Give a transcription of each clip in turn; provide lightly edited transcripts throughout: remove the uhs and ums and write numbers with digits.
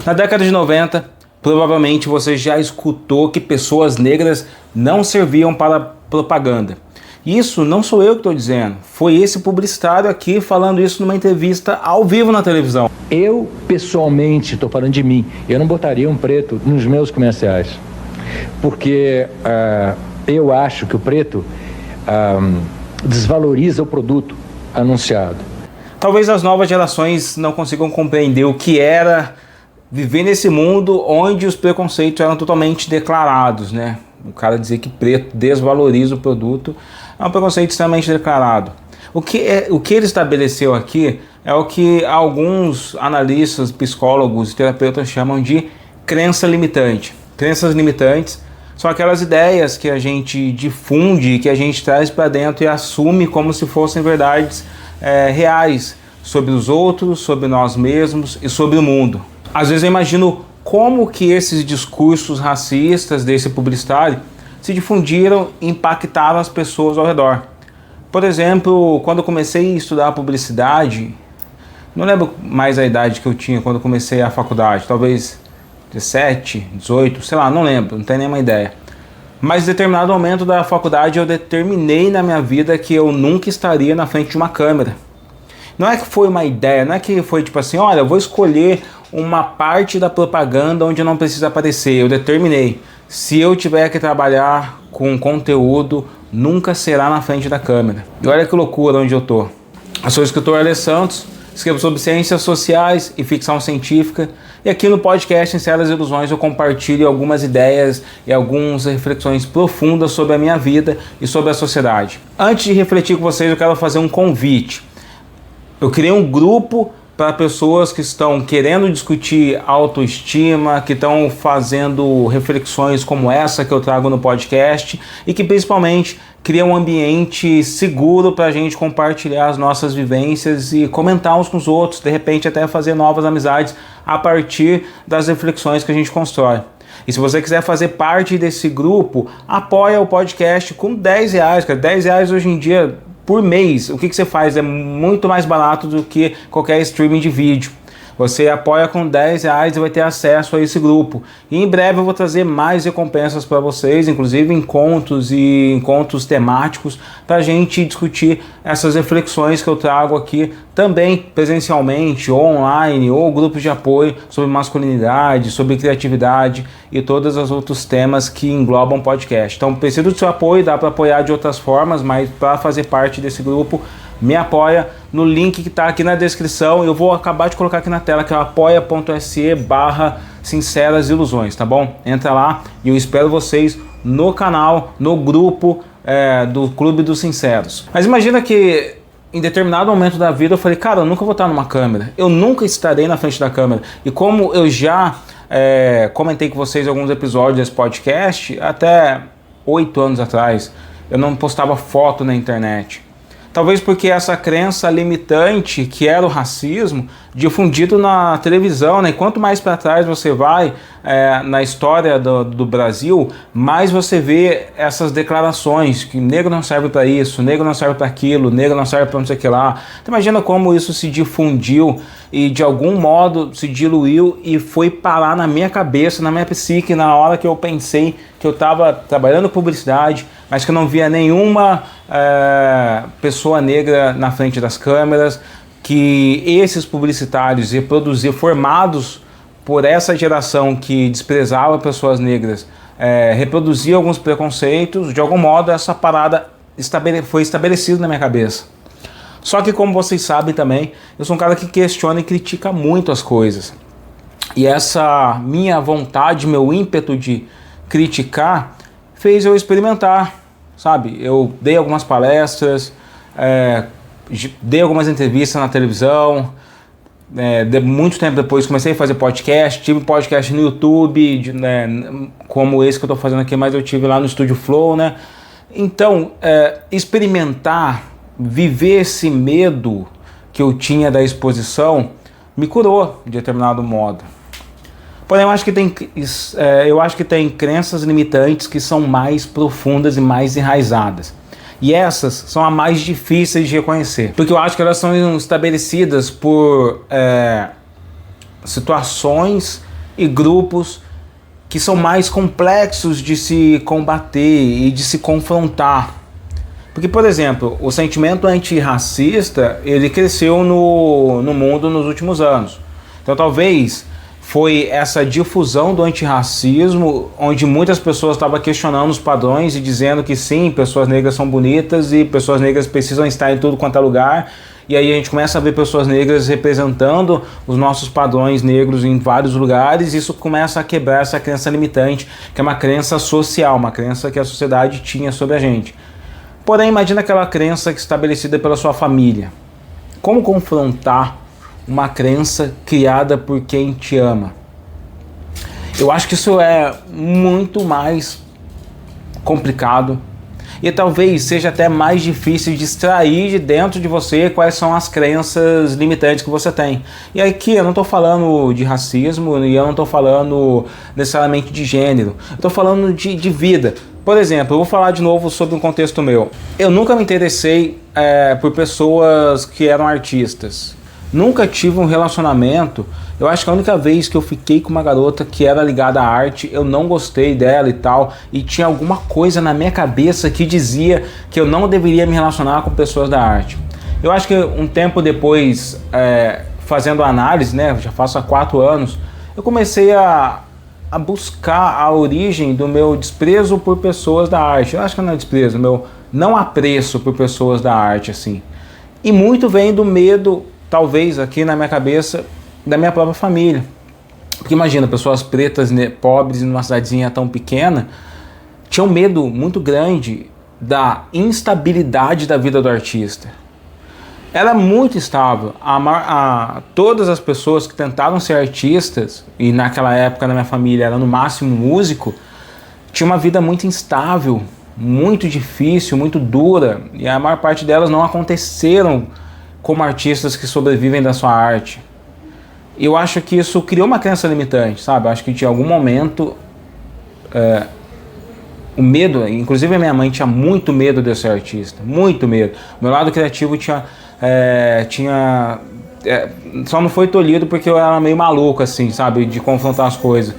Na década de 90, provavelmente você já escutou que pessoas negras não serviam para propaganda. Isso não sou eu que estou dizendo, foi esse publicitário aqui falando isso numa entrevista ao vivo na televisão. Eu, pessoalmente, estou falando de mim, eu não botaria um preto nos meus comerciais, porque eu acho que o preto desvaloriza o produto anunciado. Talvez as novas gerações não consigam compreender o que era viver nesse mundo onde os preconceitos eram totalmente declarados, né? O cara dizer que preto desvaloriza o produto é um preconceito extremamente declarado. O que ele estabeleceu aqui é o que alguns analistas, psicólogos e terapeutas chamam de crença limitante. Crenças limitantes são aquelas ideias que a gente difunde, que a gente traz para dentro e assume como se fossem verdades reais sobre os outros, sobre nós mesmos e sobre o mundo. Às vezes eu imagino como que esses discursos racistas desse publicitário se difundiram e impactaram as pessoas ao redor. Por exemplo, quando eu comecei a estudar publicidade, não lembro mais a idade que eu tinha quando eu comecei a faculdade, talvez 17, 18, sei lá, não lembro, não tenho nenhuma ideia. Mas em determinado momento da faculdade eu determinei na minha vida que eu nunca estaria na frente de uma câmera. Não é que foi uma ideia, não é que foi tipo assim, olha, eu vou escolher uma parte da propaganda onde eu não preciso aparecer. Eu determinei, se eu tiver que trabalhar com conteúdo, nunca será na frente da câmera. E olha que loucura onde eu tô. Eu sou o escritor Alex Santos, escrevo sobre ciências sociais e ficção científica. E aqui no podcast Sinceras Ilusões eu compartilho algumas ideias e algumas reflexões profundas sobre a minha vida e sobre a sociedade. Antes de refletir com vocês, eu quero fazer um convite. Eu criei um grupo para pessoas que estão querendo discutir autoestima, que estão fazendo reflexões como essa que eu trago no podcast e que principalmente cria um ambiente seguro para a gente compartilhar as nossas vivências e comentar uns com os outros, de repente até fazer novas amizades a partir das reflexões que a gente constrói. E se você quiser fazer parte desse grupo, apoia o podcast com R$10, cara. R$10 hoje em dia por mês. O que você faz? É muito mais barato do que qualquer streaming de vídeo. Você apoia com R$10 e vai ter acesso a esse grupo. E em breve eu vou trazer mais recompensas para vocês, inclusive encontros temáticos, para a gente discutir essas reflexões que eu trago aqui, também presencialmente, ou online, ou grupos de apoio sobre masculinidade, sobre criatividade e todos os outros temas que englobam o podcast. Então preciso do seu apoio, dá para apoiar de outras formas, mas para fazer parte desse grupo, me apoia no link que está aqui na descrição. Eu vou acabar de colocar aqui na tela, que é apoia.se/Sinceras Ilusões, tá bom? Entra lá e eu espero vocês no canal, no grupo do Clube dos Sinceros. Mas imagina que em determinado momento da vida eu falei, cara, eu nunca vou estar numa câmera, eu nunca estarei na frente da câmera. E como eu já comentei com vocês alguns episódios desse podcast, até 8 anos atrás, eu não postava foto na internet. Talvez porque essa crença limitante, que era o racismo, difundido na televisão, né? E quanto mais para trás você vai na história do Brasil, mais você vê essas declarações que negro não serve para isso, negro não serve para aquilo, negro não serve para não sei o que lá. Então imagina como isso se difundiu e de algum modo se diluiu e foi parar na minha cabeça, na minha psique, na hora que eu pensei que eu estava trabalhando publicidade, mas que eu não via nenhuma pessoa negra na frente das câmeras, que esses publicitários formados por essa geração que desprezava pessoas negras, reproduziam alguns preconceitos. De algum modo essa parada foi estabelecida na minha cabeça. Só que, como vocês sabem também, eu sou um cara que questiona e critica muito as coisas. E essa minha vontade, meu ímpeto de criticar, fez eu experimentar, sabe? Eu dei algumas palestras, dei algumas entrevistas na televisão, muito tempo depois comecei a fazer podcast, tive podcast no YouTube, como esse que eu estou fazendo aqui, mas eu tive lá no Estúdio Flow, né? Então, experimentar, viver esse medo que eu tinha da exposição, me curou de determinado modo. Porém, eu acho que tem crenças limitantes que são mais profundas e mais enraizadas. E essas são as mais difíceis de reconhecer. Porque eu acho que elas são estabelecidas por situações e grupos que são mais complexos de se combater e de se confrontar. Porque, por exemplo, o sentimento antirracista, ele cresceu no mundo nos últimos anos. Então talvez foi essa difusão do antirracismo, onde muitas pessoas estavam questionando os padrões e dizendo que sim, pessoas negras são bonitas e pessoas negras precisam estar em tudo quanto é lugar. E aí a gente começa a ver pessoas negras representando os nossos padrões negros em vários lugares, e isso começa a quebrar essa crença limitante, que é uma crença social, uma crença que a sociedade tinha sobre a gente. Porém, imagina aquela crença estabelecida pela sua família. Como confrontar uma crença criada por quem te ama? Eu acho que isso é muito mais complicado e talvez seja até mais difícil de extrair de dentro de você quais são as crenças limitantes que você tem. E aqui eu não estou falando de racismo e eu não estou falando necessariamente de gênero, eu estou falando de vida. Por exemplo, eu vou falar de novo sobre um contexto meu. Eu nunca me interessei por pessoas que eram artistas. Nunca tive um relacionamento. Eu acho que a única vez que eu fiquei com uma garota que era ligada à arte, eu não gostei dela e tal, e tinha alguma coisa na minha cabeça que dizia que eu não deveria me relacionar com pessoas da arte. Eu acho que um tempo depois, fazendo análise, né, já faço há 4 anos, eu comecei a buscar a origem do meu desprezo por pessoas da arte. Eu acho que não é desprezo, meu não apreço por pessoas da arte, assim. E muito vem do medo, talvez aqui na minha cabeça, da minha própria família. Porque imagina, pessoas pretas, pobres, numa cidadezinha tão pequena, tinham medo muito grande da instabilidade da vida do artista. Era muito instável. Todas as pessoas que tentaram ser artistas, e naquela época na minha família era no máximo músico, tinha uma vida muito instável, muito difícil, muito dura, e a maior parte delas não aconteceram como artistas que sobrevivem da sua arte. Eu acho que isso criou uma crença limitante, sabe? Eu acho que de algum momento o medo, inclusive a minha mãe tinha muito medo de eu ser artista, muito medo. O meu lado criativo só não foi tolhido porque eu era meio maluco, assim, sabe? De confrontar as coisas.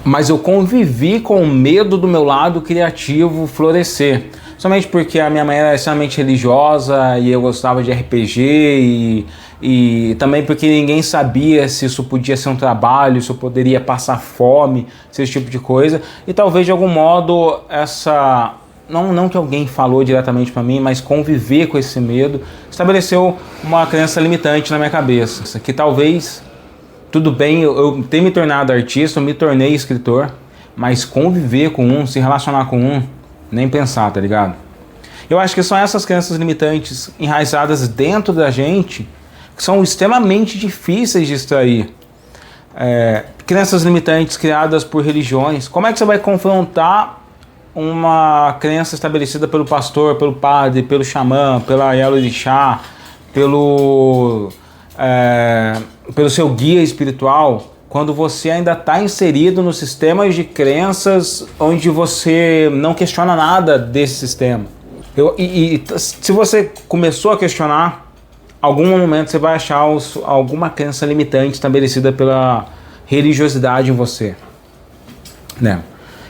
Mas eu convivi com o medo do meu lado criativo florescer. Somente porque a minha mãe era extremamente religiosa e eu gostava de RPG e também porque ninguém sabia se isso podia ser um trabalho, se eu poderia passar fome, esse tipo de coisa. E talvez de algum modo não que alguém falou diretamente para mim, mas conviver com esse medo estabeleceu uma crença limitante na minha cabeça. Que talvez, tudo bem, eu ter me tornado artista, eu me tornei escritor, mas conviver com se relacionar com nem pensar, tá ligado? Eu acho que são essas crenças limitantes enraizadas dentro da gente que são extremamente difíceis de extrair. Crenças limitantes criadas por religiões. Como é que você vai confrontar uma crença estabelecida pelo pastor, pelo padre, pelo xamã, pela Yalorixá, pelo seu guia espiritual, quando você ainda está inserido nos sistemas de crenças onde você não questiona nada desse sistema? Se você começou a questionar, algum momento você vai achar alguma crença limitante estabelecida pela religiosidade em você, né?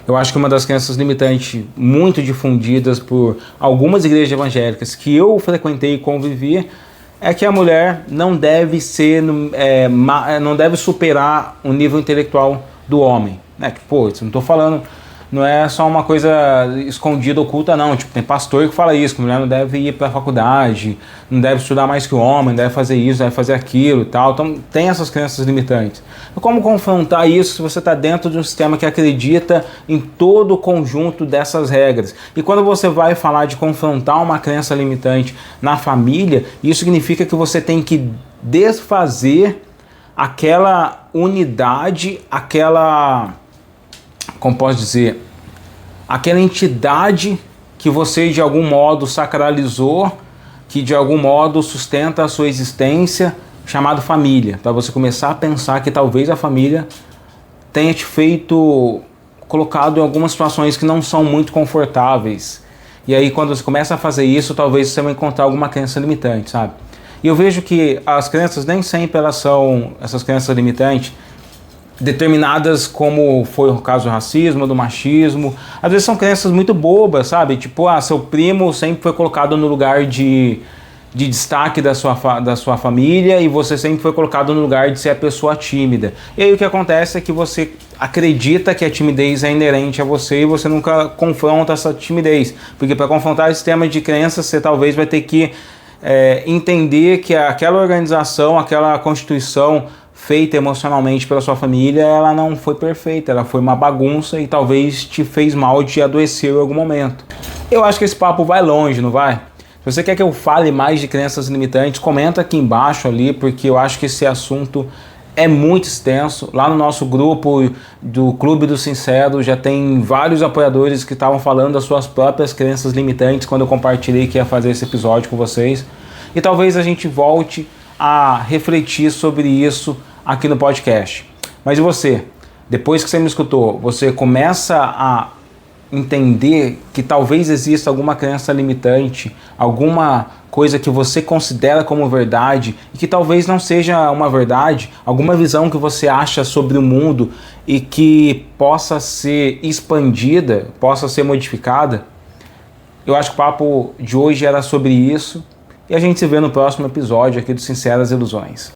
Eu acho que uma das crenças limitantes muito difundidas por algumas igrejas evangélicas que eu frequentei e convivi é que a mulher não deve não deve superar o nível intelectual do homem, né? Tipo, isso não estou falando, não é só uma coisa escondida, oculta, não. Tipo, tem pastor que fala isso, que a mulher não deve ir para a faculdade, não deve estudar mais que o homem, não deve fazer isso, deve fazer aquilo e tal. Então tem essas crenças limitantes. Como confrontar isso se você está dentro de um sistema que acredita em todo o conjunto dessas regras? E quando você vai falar de confrontar uma crença limitante na família, isso significa que você tem que desfazer aquela unidade, como posso dizer, aquela entidade que você de algum modo sacralizou, que de algum modo sustenta a sua existência, chamado família, para você começar a pensar que talvez a família tenha te colocado em algumas situações que não são muito confortáveis. E aí quando você começa a fazer isso, talvez você vai encontrar alguma crença limitante, sabe? E eu vejo que as crenças nem sempre essas crenças limitantes, determinadas, como foi o caso do racismo, do machismo. Às vezes são crenças muito bobas, sabe? Tipo, seu primo sempre foi colocado no lugar de destaque da sua família e você sempre foi colocado no lugar de ser a pessoa tímida. E aí o que acontece é que você acredita que a timidez é inerente a você e você nunca confronta essa timidez. Porque para confrontar esse tema de crenças, você talvez vai ter que entender que aquela organização, aquela constituição feita emocionalmente pela sua família, ela não foi perfeita, ela foi uma bagunça e talvez te fez mal, te adoeceu em algum momento. Eu acho que esse papo vai longe, não vai? Se você quer que eu fale mais de crenças limitantes, comenta aqui embaixo ali, porque eu acho que esse assunto é muito extenso. Lá no nosso grupo do Clube do Sincero já tem vários apoiadores que estavam falando das suas próprias crenças limitantes quando eu compartilhei que ia fazer esse episódio com vocês. E talvez a gente volte a refletir sobre isso aqui no podcast. Mas e você? Depois que você me escutou, você começa a entender que talvez exista alguma crença limitante, alguma coisa que você considera como verdade e que talvez não seja uma verdade, alguma visão que você acha sobre o mundo e que possa ser expandida, possa ser modificada? Eu acho que o papo de hoje era sobre isso e a gente se vê no próximo episódio aqui do Sinceras Ilusões.